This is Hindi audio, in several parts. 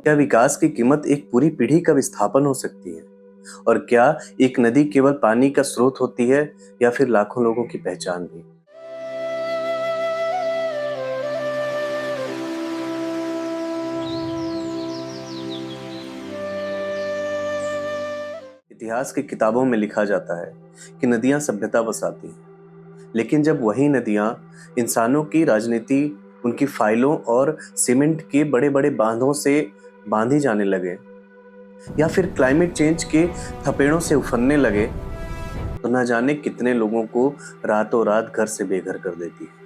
क्या विकास की कीमत एक पूरी पीढ़ी का विस्थापन हो सकती है? और क्या एक नदी केवल पानी का स्रोत होती है या फिर लाखों लोगों की पहचान भी? इतिहास की किताबों में लिखा जाता है कि नदियां सभ्यता बसाती हैं, लेकिन जब वही नदियां इंसानों की राजनीति, उनकी फाइलों और सीमेंट के बड़े-बड़े बांधों से बांधी जाने लगे या फिर क्लाइमेट चेंज के थपेड़ों से उफनने लगे, तो न जाने कितने लोगों को रातों रात घर से बेघर कर देती है।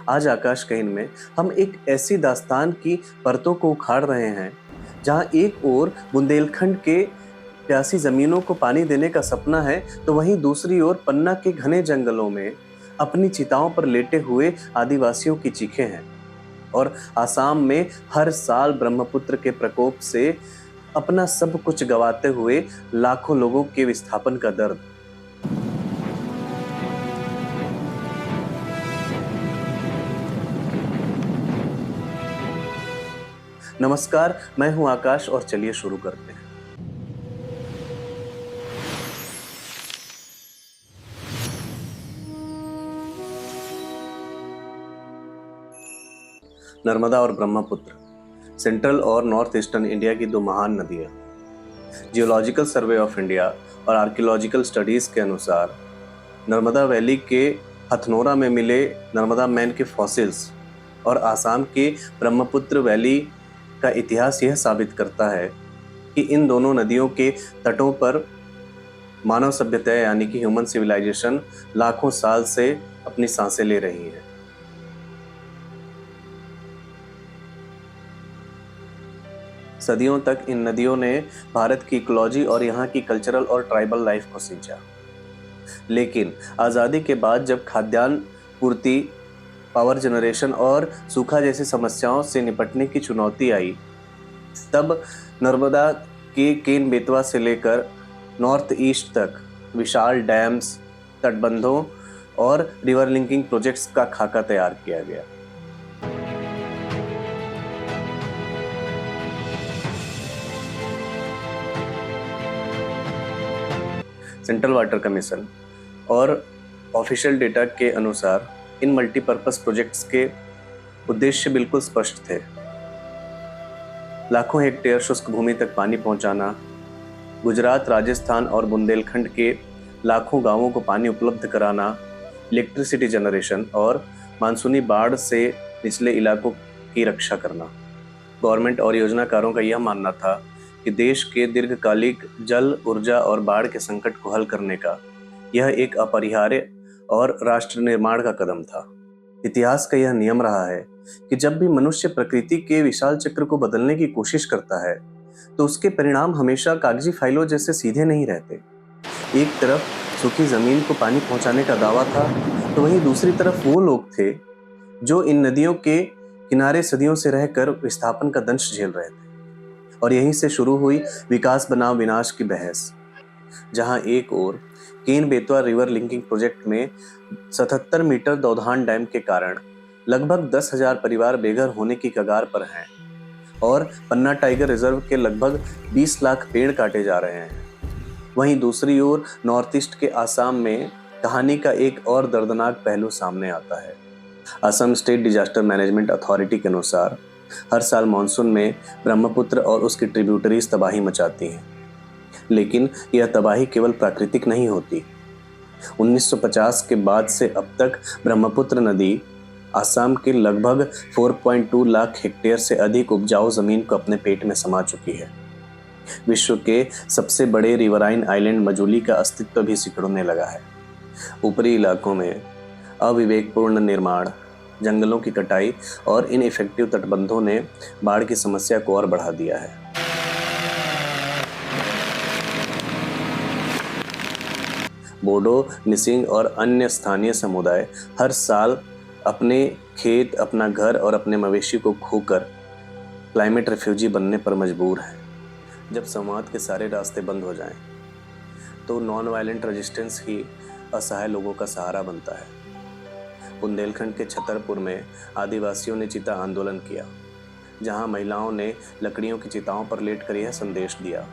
आज आकाश कहीन में हम एक ऐसी दास्तान की परतों को उखाड़ रहे हैं जहां एक ओर बुंदेलखंड के प्यासी जमीनों को पानी देने का सपना है, तो वहीं दूसरी ओर पन्ना के घने जंगलों में अपनी चिताओं पर लेटे हुए आदिवासियों की चीखें हैं। और आसाम में हर साल ब्रह्मपुत्र के प्रकोप से अपना सब कुछ गंवाते हुए लाखों लोगों के विस्थापन का दर्द। नमस्कार, मैं हूं आकाश और चलिए शुरू करते हैं। नर्मदा और ब्रह्मपुत्र सेंट्रल और नॉर्थ ईस्टर्न इंडिया की दो महान नदियां। जियोलॉजिकल सर्वे ऑफ इंडिया और आर्कियोलॉजिकल स्टडीज के अनुसार नर्मदा वैली के हथनोरा में मिले नर्मदा मैन के फॉसिल्स और आसाम के ब्रह्मपुत्र वैली का इतिहास यह साबित करता है कि इन दोनों नदियों के तटों पर मानव सभ्यता यानी कि ह्यूमन सिविलाइजेशन लाखों साल से अपनी सांसें ले रही है। सदियों तक इन नदियों ने भारत की इकोलॉजी और यहाँ की कल्चरल और ट्राइबल लाइफ को सिंचा। लेकिन आज़ादी के बाद जब खाद्यान्न पूर्ति, पावर जनरेशन और सूखा जैसी समस्याओं से निपटने की चुनौती आई, तब नर्मदा के केन बेतवा से लेकर नॉर्थ ईस्ट तक विशाल डैम्स, तटबंधों और रिवर लिंकिंग प्रोजेक्ट्स का खाका तैयार किया गया। सेंट्रल वाटर कमीशन और ऑफिशियल डेटा के अनुसार इन मल्टीपर्पस प्रोजेक्ट्स के उद्देश्य बिल्कुल स्पष्ट थे। लाखों हेक्टेयर शुष्क भूमि तक पानी पहुंचाना, गुजरात, राजस्थान और बुंदेलखंड के लाखों गांवों को पानी उपलब्ध कराना, इलेक्ट्रिसिटी जनरेशन और मानसूनी बाढ़ से निचले इलाकों की रक्षा करना। गवर्नमेंट और योजनाकारों का यह मानना था कि देश के दीर्घकालिक जल, ऊर्जा और बाढ़ के संकट को हल करने का यह एक अपरिहार्य और राष्ट्र निर्माण का कदम था। इतिहास का यह नियम रहा है कि जब भी मनुष्य प्रकृति के विशाल चक्र को बदलने की कोशिश करता है, तो उसके परिणाम हमेशा कागजी फाइलों जैसे सीधे नहीं रहते। एक तरफ सूखी जमीन को पानी पहुंचाने का दावा था, तो वहीं दूसरी तरफ वो लोग थे जो इन नदियों के किनारे सदियों से रहकर विस्थापन का दंश झेल रहे थे। और यहीं से शुरू हुई विकास बनाम विनाश की बहस, जहां एक ओर Ken Betwa river linking project में 77 मीटर दौधान डैम के कारण लगभग 10,000 परिवार बेघर होने की कगार पर हैं और पन्ना टाइगर रिजर्व के लगभग 20 लाख पेड़ काटे जा रहे हैं। वहीं दूसरी ओर नॉर्थ ईस्ट के आसाम में कहानी का एक और दर्दनाक पहलू सामने आता है। Assam state disaster management authority के अनुसार हर साल मानसून में ब्रह्मपुत्र और उसकी ट्रिब्यूटरीज तबाही मचाती हैं। लेकिन यह तबाही केवल प्राकृतिक नहीं होती। 1950 के बाद से अब तक ब्रह्मपुत्र नदी आसाम के लगभग 4.2 लाख हेक्टेयर से अधिक उपजाऊ जमीन को अपने पेट में समा चुकी है। विश्व के सबसे बड़े रिवराइन आइलैंड मजूली का अस्तित्व भी सिकुड़ने लगा है। ऊपरी इलाकों में अविवेकपूर्ण निर्माण, जंगलों की कटाई और इनइफेक्टिव तटबंधों ने बाढ़ की समस्या को और बढ़ा दिया है। बोडो, मिसिंग और अन्य स्थानीय समुदाय हर साल अपने खेत, अपना घर और अपने मवेशी को खोकर क्लाइमेट रिफ्यूजी बनने पर मजबूर हैं। जब संवाद के सारे रास्ते बंद हो जाएं, तो नॉन वायलेंट रेजिस्टेंस ही असहाय लोगों का सहारा बनता है। बुंदेलखंड के छतरपुर में आदिवासियों ने चिता आंदोलन किया, जहां महिलाओं ने लकड़ियों की चिताओं पर लेटकर यह संदेश दिया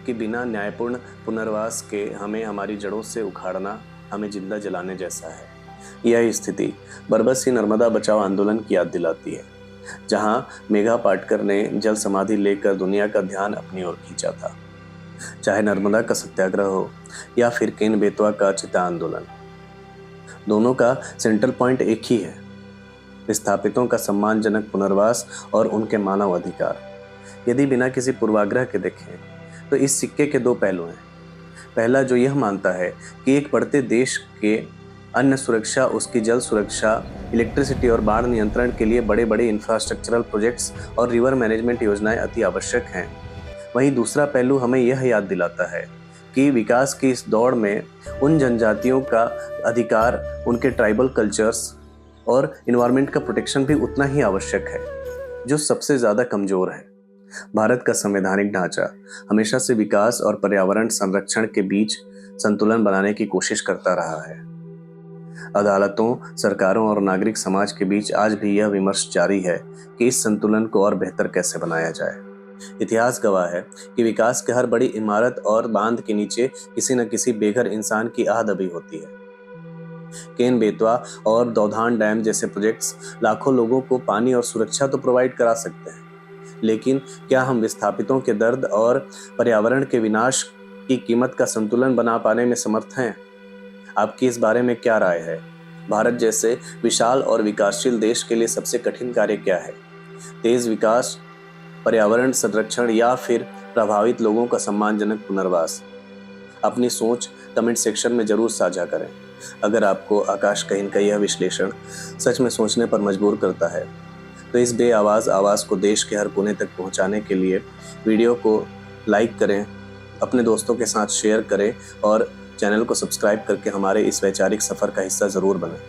कि बिना न्यायपूर्ण पुनर्वास के हमें हमारी जड़ों से उखाड़ना हमें जिंदा जलाने जैसा है। यह स्थिति बरबसी नर्मदा बचाओ आंदोलन की याद दिलाती है, जहां मेघा पाटकर ने जल समाधि लेकर दुनिया का ध्यान अपनी ओर खींचा था। चाहे नर्मदा का सत्याग्रह हो या फिर केन बेतवा का चिता आंदोलन, दोनों का सेंट्रल पॉइंट एक ही है: विस्थापितों का सम्मानजनक पुनर्वास और उनके मानव अधिकार। यदि बिना किसी पूर्वाग्रह के देखें तो इस सिक्के के दो पहलू हैं। पहला जो यह मानता है कि एक बढ़ते देश के अन्न सुरक्षा, उसकी जल सुरक्षा, इलेक्ट्रिसिटी और बाढ़ नियंत्रण के लिए बड़े बड़े इंफ्रास्ट्रक्चरल प्रोजेक्ट्स और रिवर मैनेजमेंट योजनाएं अति आवश्यक हैं। वहीं दूसरा पहलू हमें यह याद दिलाता है कि विकास की इस दौड़ में उन जनजातियों का अधिकार, उनके ट्राइबल कल्चर्स और इन्वायरमेंट का प्रोटेक्शन भी उतना ही आवश्यक है, जो सबसे ज़्यादा कमज़ोर है। भारत का संवैधानिक ढांचा हमेशा से विकास और पर्यावरण संरक्षण के बीच संतुलन बनाने की कोशिश करता रहा है। अदालतों, सरकारों और नागरिक समाज के बीच आज भी यह विमर्श जारी है कि इस संतुलन को और बेहतर कैसे बनाया जाए। इतिहास गवाह है कि विकास के हर बड़ी इमारत और बांध के नीचे किसी न किसी बेघर इंसान की आह दबी होती है। केन बेतवा और दौधान डैम जैसे प्रोजेक्ट्स लाखों लोगों को पानी और सुरक्षा तो प्रोवाइड करा सकते हैं, लेकिन क्या हम विस्थापितों के दर्द और पर्यावरण के विनाश की कीमत का संतुलन बना पाने में समर्थ हैं? आपकी इस बारे में क्या राय है? भारत जैसे विशाल और विकासशील देश के लिए सबसे कठिन कार्य क्या है? तेज विकास, पर्यावरण संरक्षण या फिर प्रभावित लोगों का सम्मानजनक पुनर्वास? अपनी सोच कमेंट सेक्शन में जरूर साझा करें। अगर आपको आकाश कहिन का यह विश्लेषण सच में सोचने पर मजबूर करता है, तो इस बेआवाज़ आवाज़ को देश के हर कोने तक पहुंचाने के लिए वीडियो को लाइक करें, अपने दोस्तों के साथ शेयर करें और चैनल को सब्सक्राइब करके हमारे इस वैचारिक सफ़र का हिस्सा ज़रूर बनें।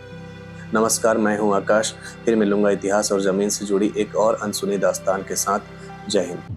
नमस्कार, मैं हूं आकाश। फिर मिलूंगा इतिहास और ज़मीन से जुड़ी एक और अनसुनी दास्तान के साथ। जय हिंद।